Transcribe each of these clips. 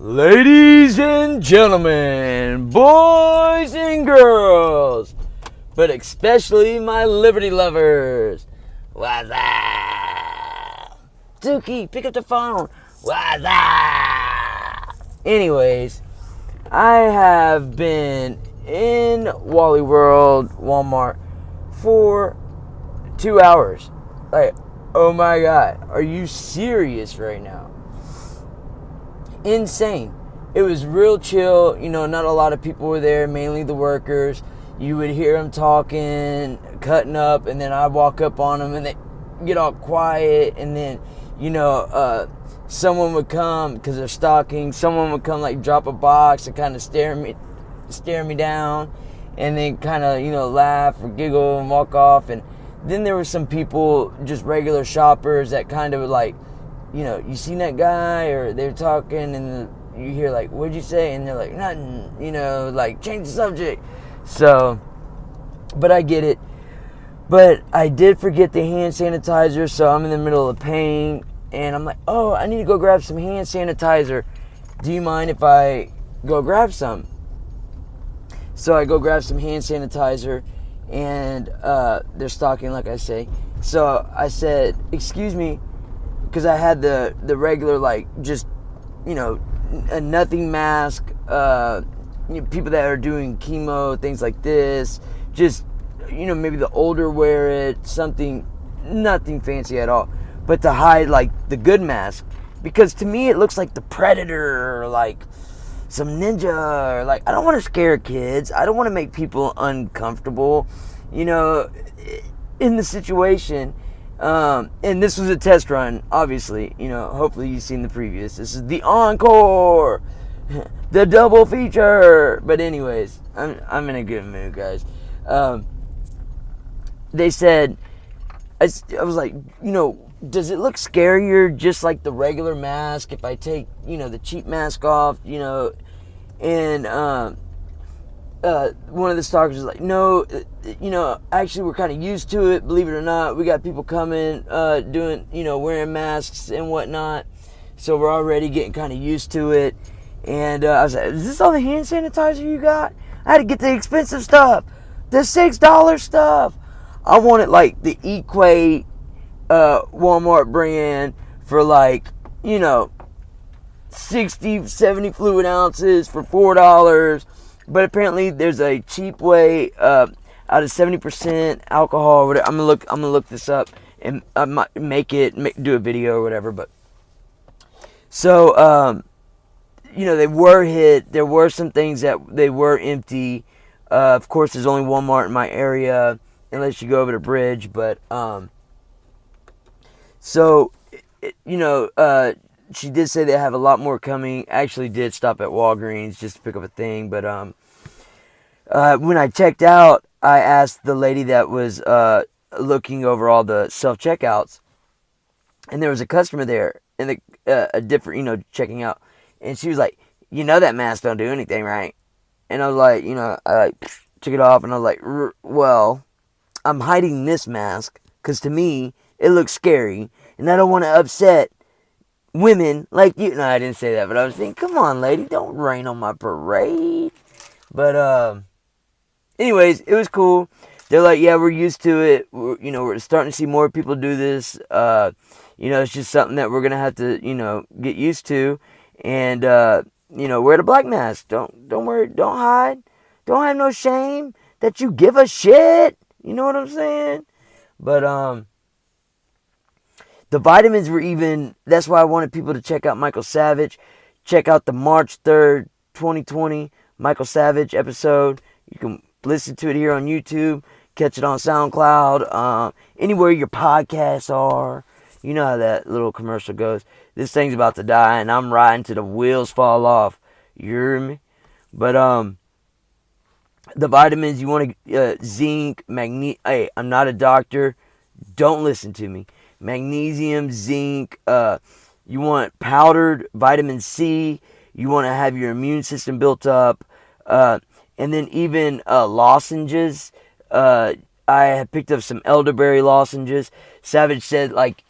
Ladies and gentlemen, boys and girls, but especially my Liberty lovers, what's up? Dookie, pick up the phone. What's up? Anyways, I have been in Wally World, Walmart, for 2 hours. Like, oh my God, are you serious right now? Insane. It was real chill. Not a lot of people were there, mainly the workers. You would hear them talking, cutting up, and then I'd walk up on them and they get all quiet, and then someone would come because they're stocking. Someone would come, like, drop a box and kind of stare me down, and then kind of laugh or giggle and walk off. And then there were some people, just regular shoppers, that kind of like, you seen that guy, or they're talking and you hear like, what'd you say? And they're like, nothing, like, change the subject. So, but I get it. But I did forget the hand sanitizer, so I'm in the middle of paying, and I'm like, oh, I need to go grab some hand sanitizer. Do you mind if I go grab some? So I go grab some hand sanitizer, and they're stocking, like I say. So I said, excuse me, because I had the regular, like, just, a nothing mask, people that are doing chemo, things like this, just, maybe the older wear it, something, nothing fancy at all, but to hide, like, the good mask, because to me it looks like the Predator, or like some ninja, or like, I don't want to scare kids, I don't want to make people uncomfortable, in the situation. And this was a test run, obviously. Hopefully you've seen the previous. This is the encore, the double feature. But anyways, I'm in a good mood, guys. They said, I was like, does it look scarier just like the regular mask if I take, the cheap mask off, and one of the stalkers was like, no, actually we're kind of used to it, believe it or not. We got people coming, doing, wearing masks and whatnot, so we're already getting kind of used to it. And I was like, is this all the hand sanitizer you got? I had to get the expensive stuff, the $6 stuff. I wanted, like, the Equate Walmart brand for, like, 60, 70 fluid ounces for $4. But apparently there's a cheap way, out of 70% alcohol. Whatever. I'm gonna look this up and I might do a video or whatever. But so they were hit. There were some things that they were empty. Of course, there's only Walmart in my area unless you go over the bridge. But she did say they have a lot more coming. Actually did stop at Walgreens just to pick up a thing. But when I checked out, I asked the lady that was looking over all the self-checkouts, and there was a customer there, and a different, checking out. And she was like, that mask don't do anything, right? And I was like, I took it off, and I was like, well, I'm hiding this mask, because to me, it looks scary, and I don't want to upset women like you. No, I didn't say that, but I was thinking, come on, lady, don't rain on my parade. But anyways, it was cool. They're like, yeah, we're used to it. We're starting to see more people do this. It's just something that we're gonna have to, get used to. And wear the black mask. Don't worry. Don't hide. Don't have no shame that you give a shit. You know what I'm saying? But the vitamins were even, that's why I wanted people to check out Michael Savage. Check out the March 3rd, 2020 Michael Savage episode. You can listen to it here on YouTube. Catch it on SoundCloud. Anywhere your podcasts are. You know how that little commercial goes. This thing's about to die and I'm riding till the wheels fall off. You hear me? But the vitamins, you want zinc, magnesium. Hey, I'm not a doctor. Don't listen to me. Magnesium, zinc, you want powdered vitamin C, you want to have your immune system built up, and then even lozenges. I have picked up some elderberry lozenges. Savage said, like,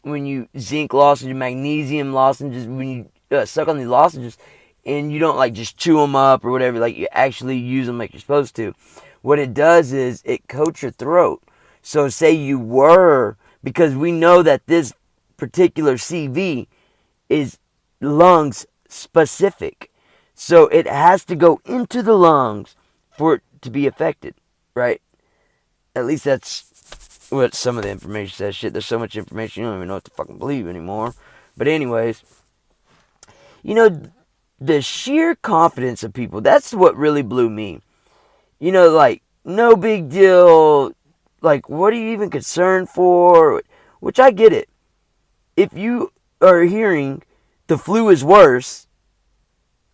when you zinc lozenges, magnesium lozenges, when you suck on these lozenges, and you don't like just chew them up or whatever. Like you actually use them like you're supposed to. What it does is it coats your throat. So say you were, because we know that this particular CV is lungs specific. So it has to go into the lungs for it to be affected, right? At least that's what some of the information says. Shit, there's so much information you don't even know what to fucking believe anymore. But anyways, you know, the sheer confidence of people, that's what really blew me. You know, like, no big deal. Like, what are you even concerned for? Which I get it. If you are hearing the flu is worse,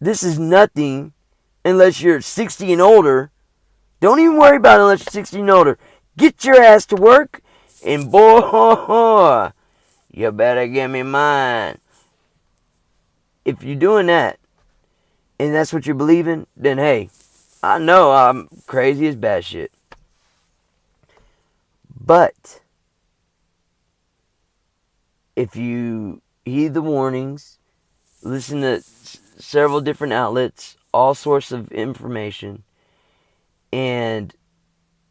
this is nothing unless you're 60 and older. Don't even worry about it unless you're 60 and older. Get your ass to work, and boy, you better give me mine. If you're doing that, and that's what you're believing, then hey, I know I'm crazy as bad shit. But if you heed the warnings, listen to several different outlets, all sorts of information, and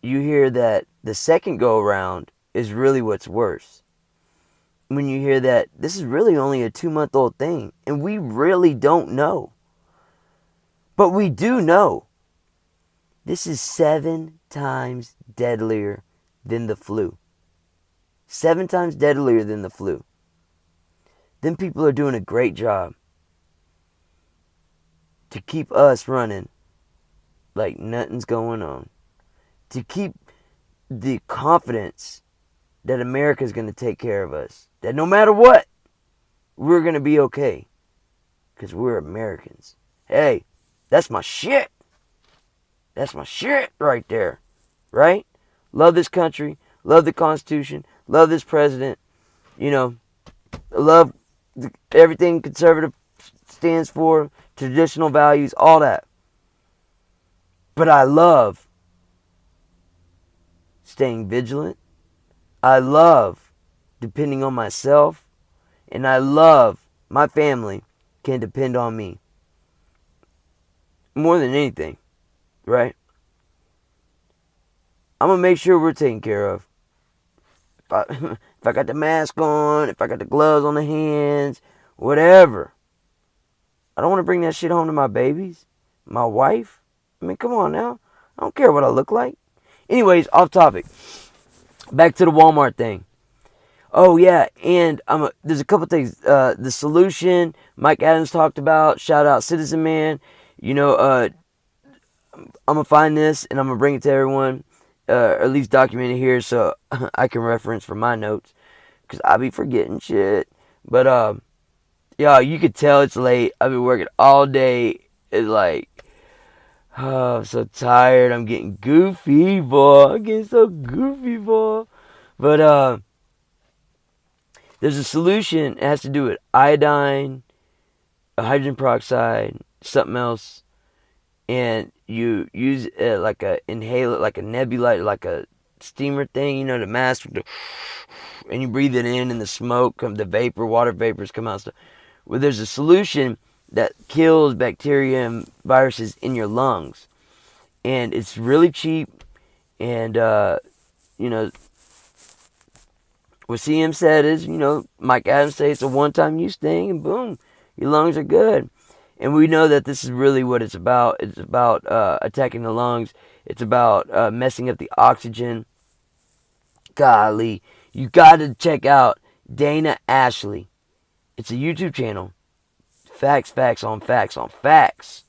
you hear that the second go around is really what's worse. When you hear that this is really only a 2-month-old thing, and we really don't know. But we do know this is 7 times deadlier than the flu. 7 times deadlier than the flu. Them people are doing a great job to keep us running like nothing's going on. To keep the confidence that America's going to take care of us. That no matter what, we're going to be okay. Because we're Americans. Hey, that's my shit. That's my shit right there. Right? Love this country. Love the Constitution. Love this president. You know, love everything conservative stands for. Traditional values. All that. But I love staying vigilant. I love depending on myself. And I love my family can depend on me. More than anything. Right? I'm going to make sure we're taken care of. If I got the mask on, if I got the gloves on the hands, whatever. I don't want to bring that shit home to my babies, my wife. I mean, come on now. I don't care what I look like. Anyways, off topic. Back to the Walmart thing. Oh, yeah, and there's a couple things. The solution Mike Adams talked about. Shout out Citizen Man. You know, I'm going to find this and I'm going to bring it to everyone. Or at least document it here so I can reference for my notes. Because I be forgetting shit. But, yeah, you could tell it's late. I've been working all day. It's like, oh, I'm so tired. I'm getting goofy, boy. I'm getting so goofy, boy. But, there's a solution. It has to do with iodine, hydrogen peroxide, something else. And you use like a inhaler, like a nebulizer, like a steamer thing, you know, the mask. And you breathe it in and the smoke, the vapor, water vapors come out. Well, there's a solution that kills bacteria and viruses in your lungs. And it's really cheap. And, you know, what CM said is, you know, Mike Adams said it's a one-time use thing, and boom, your lungs are good. And we know that this is really what it's about. It's about attacking the lungs. It's about messing up the oxygen. Golly, you got to check out Dana Ashley. It's a YouTube channel. Facts on facts on facts.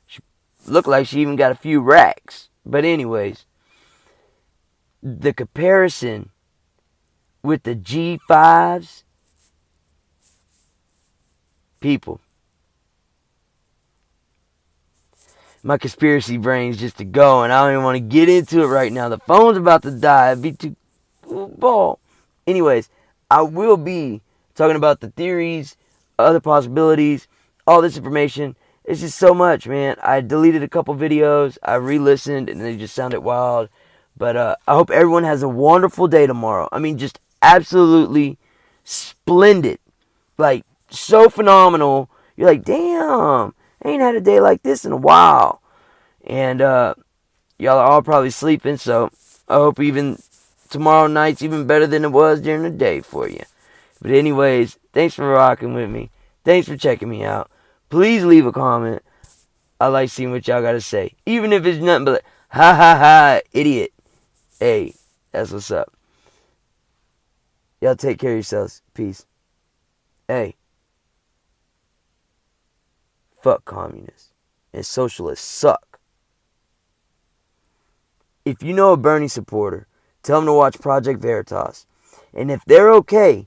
She looked like she even got a few racks. But anyways, the comparison with the G5s, people, my conspiracy brain's just to go, and I don't even want to get into it right now. The phone's about to die. It'd be too ball. Anyways, I will be talking about the theories, other possibilities, all this information. It's just so much, man. I deleted a couple videos. I re-listened, and they just sounded wild. But I hope everyone has a wonderful day tomorrow. I mean, just absolutely splendid. Like, so phenomenal. You're like, damn, I ain't had a day like this in a while. And y'all are all probably sleeping, so I hope even tomorrow night's even better than it was during the day for you. But anyways, thanks for rocking with me. Thanks for checking me out. Please leave a comment. I like seeing what y'all got to say. Even if it's nothing but like, ha ha ha, idiot. Hey, that's what's up. Y'all take care of yourselves. Peace. Hey. Fuck communists. And socialists suck. If you know a Bernie supporter, tell them to watch Project Veritas. And if they're okay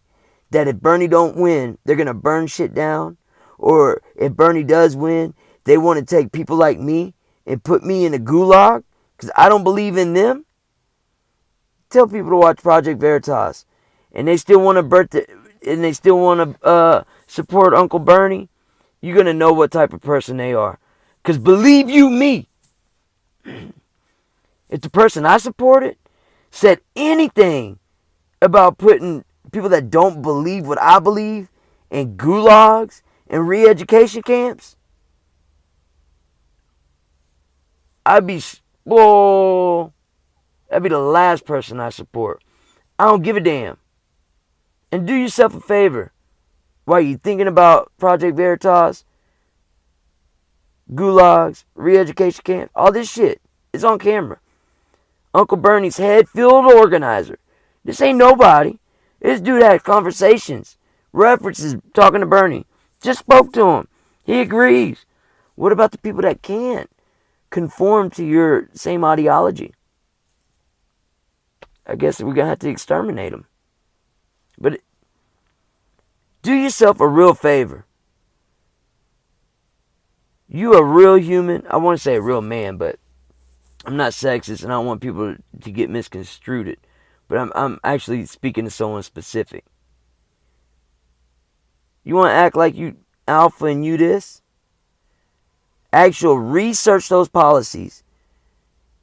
that if Bernie don't win, they're going to burn shit down, or if Bernie does win, they want to take people like me and put me in a gulag because I don't believe in them, tell people to watch Project Veritas. And they still want to support Uncle Bernie, you're going to know what type of person they are. Because believe you me, if the person I supported said anything about putting people that don't believe what I believe in gulags and re-education camps, I'd be the last person I support. I don't give a damn. And do yourself a favor. While you're thinking about Project Veritas, gulags, re-education camps, all this shit, it's on camera. Uncle Bernie's head field organizer. This ain't nobody. This dude had conversations, references, talking to Bernie. Just spoke to him. He agrees. What about the people that can't conform to your same ideology? I guess we're going to have to exterminate them. But do yourself a real favor. You a real human. I want to say a real man, but I'm not sexist and I don't want people to get misconstrued. But I'm actually speaking to someone specific. You want to act like you alpha and you this? Actual research those policies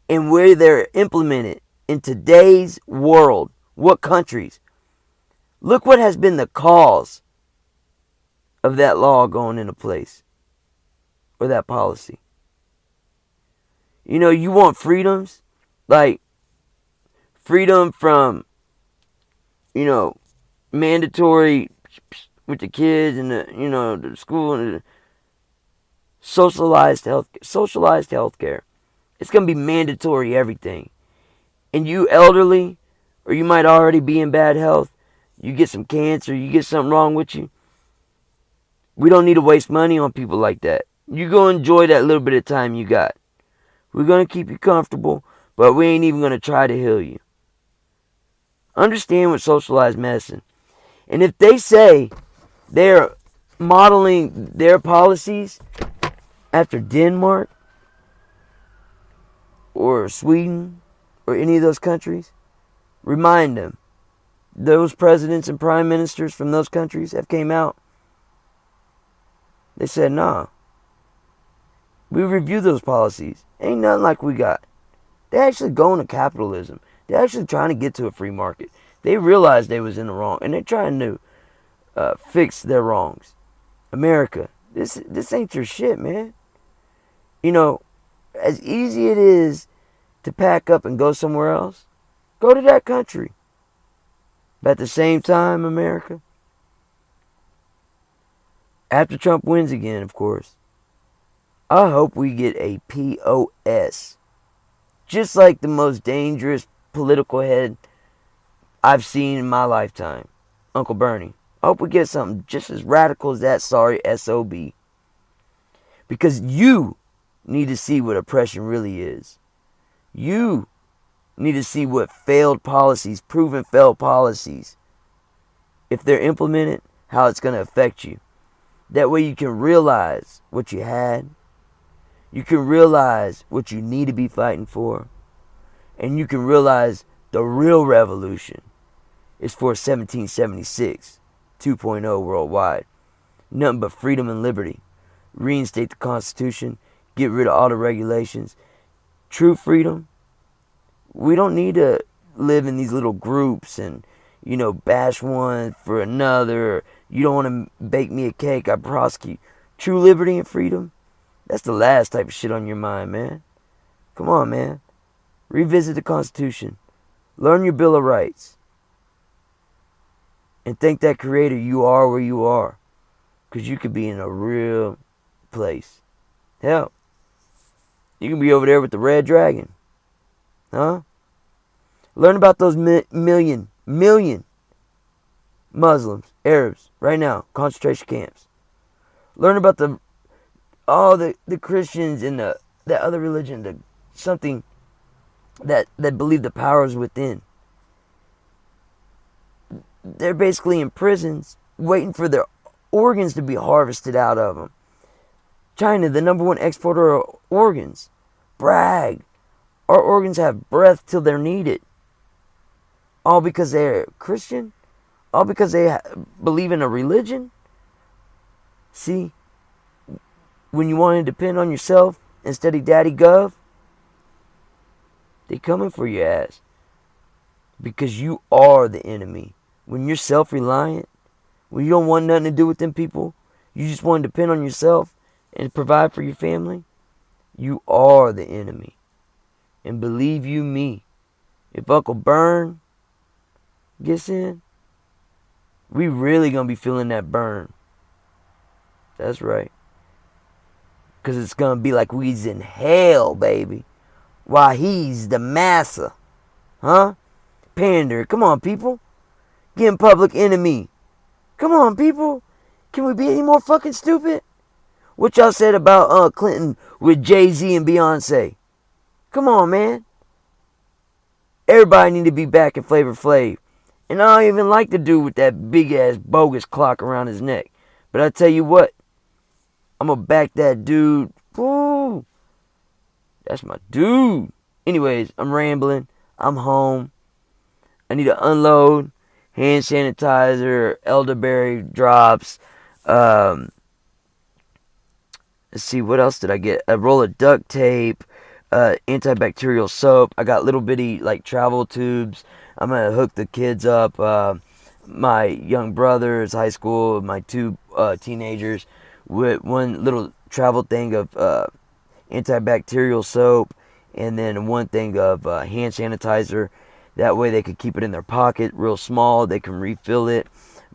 and where they're implemented in today's world. What countries? Look what has been the cause of that law going into place. Or that policy. You know, you want freedoms? Like freedom from, mandatory with the kids and the school and the socialized healthcare. It's going to be mandatory everything. And you elderly, or you might already be in bad health, you get some cancer, you get something wrong with you. We don't need to waste money on people like that. You go enjoy that little bit of time you got. We're going to keep you comfortable, but we ain't even going to try to heal you. Understand what socialized medicine. And if they say they're modeling their policies after Denmark or Sweden or any of those countries, remind them. Those presidents and prime ministers from those countries have came out. They said, nah. We review those policies. Ain't nothing like we got. They actually going to capitalism. They're actually trying to get to a free market. They realized they was in the wrong. And they're trying to fix their wrongs. America, this ain't your shit, man. As easy it is to pack up and go somewhere else, go to that country. But at the same time, America, after Trump wins again, of course, I hope we get a POS. Just like the most dangerous political head I've seen in my lifetime, Uncle Bernie. I hope we get something just as radical as that sorry SOB. Because you need to see what oppression really is. You need to see what failed policies, proven failed policies, if they're implemented, how it's going to affect you. That way you can realize what you had. You can realize what you need to be fighting for. And you can realize the real revolution is for 1776, 2.0 worldwide. Nothing but freedom and liberty. Reinstate the Constitution. Get rid of all the regulations. True freedom. We don't need to live in these little groups and, bash one for another. You don't want to bake me a cake, I prosecute. True liberty and freedom, that's the last type of shit on your mind, man. Come on, man. Revisit the Constitution. Learn your Bill of Rights. And thank that Creator you are where you are. Because you could be in a real place. Hell, you can be over there with the Red Dragon. Huh? Learn about those million Muslims, Arabs, right now, concentration camps. Learn about the Christians and that other religion, something that believe the power is within. They're basically in prisons waiting for their organs to be harvested out of them. China, the #1 exporter of organs. Brag. Our organs have breath till they're needed. All because they're Christian? All because they believe in a religion? See, when you want to depend on yourself instead of Daddy Gov, they coming for your ass. Because you are the enemy. When you're self-reliant, when you don't want nothing to do with them people, you just want to depend on yourself and provide for your family, you are the enemy. And believe you me, if Uncle Burn gets in, we really gonna be feeling that burn. That's right. Because it's gonna be like we's in hell, baby. While he's the massa. Huh? Pander. Come on, people. Getting public enemy. Come on, people. Can we be any more fucking stupid? What y'all said about Clinton with Jay-Z and Beyonce? Come on, man. Everybody need to be back in Flavor Flav. And I don't even like the dude with that big-ass bogus clock around his neck. But I tell you what. I'm going to back that dude. Woo. That's my dude. Anyways, I'm rambling. I'm home. I need to unload. Hand sanitizer, elderberry drops. Let's see, what else did I get? A roll of duct tape, antibacterial soap. I got little bitty like travel tubes. I'm gonna hook the kids up. My young brother's high school, my 2 teenagers, with one little travel thing of antibacterial soap, and then one thing of hand sanitizer. That way they could keep it in their pocket, real small. They can refill it.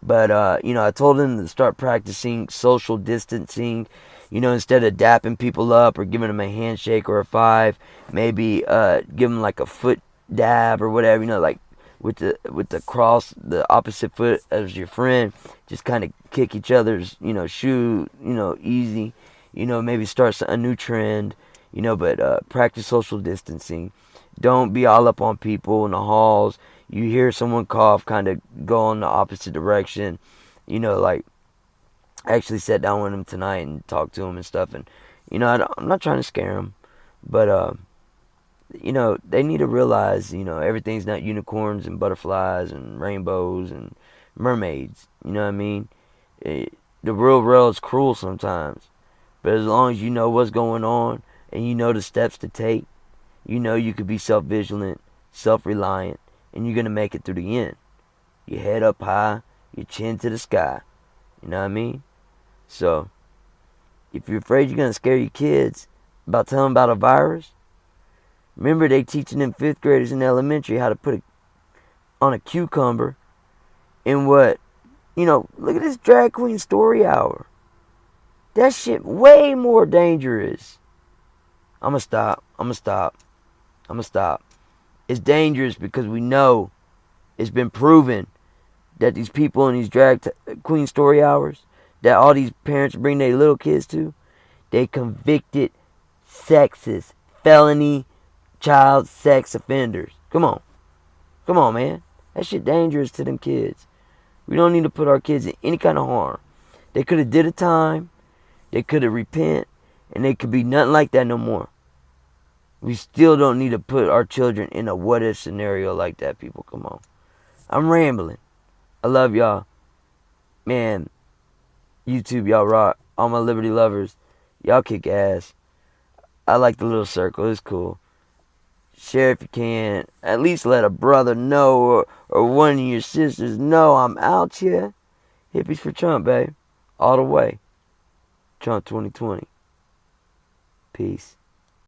But, I told them to start practicing social distancing. Instead of dapping people up or giving them a handshake or a five, maybe give them like a foot dab or whatever. Like with the cross, the opposite foot as your friend. Just kind of kick each other's, shoe, easy. Maybe start a new trend. But practice social distancing. Don't be all up on people in the halls. You hear someone cough, kind of go in the opposite direction. Like, I actually sat down with them tonight and talked to them and stuff. And, I'm not trying to scare them. But, they need to realize, everything's not unicorns and butterflies and rainbows and mermaids. You know what I mean? The real world is cruel sometimes. But as long as you know what's going on and you know the steps to take, you could be self-vigilant, self-reliant, and you're going to make it through the end. Your head up high, your chin to the sky. You know what I mean? So, if you're afraid you're going to scare your kids about telling them about a virus, remember they teaching them 5th graders in elementary how to put it on a cucumber in what? Look at this drag queen story hour. That shit way more dangerous. I'm going to stop. It's dangerous because we know it's been proven that these people in these drag queen story hours that all these parents bring their little kids to, they convicted sexist, felony, child sex offenders. Come on, man. That shit dangerous to them kids. We don't need to put our kids in any kind of harm. They could have did a time. They could have repent. And they could be nothing like that no more. We still don't need to put our children in a what-if scenario like that, people. Come on. I'm rambling. I love y'all. Man, YouTube, y'all rock. All my liberty lovers, y'all kick ass. I like the little circle. It's cool. Share if you can. At least let a brother know or one of your sisters know I'm out here. Hippies for Trump, babe. All the way. Trump 2020. Peace.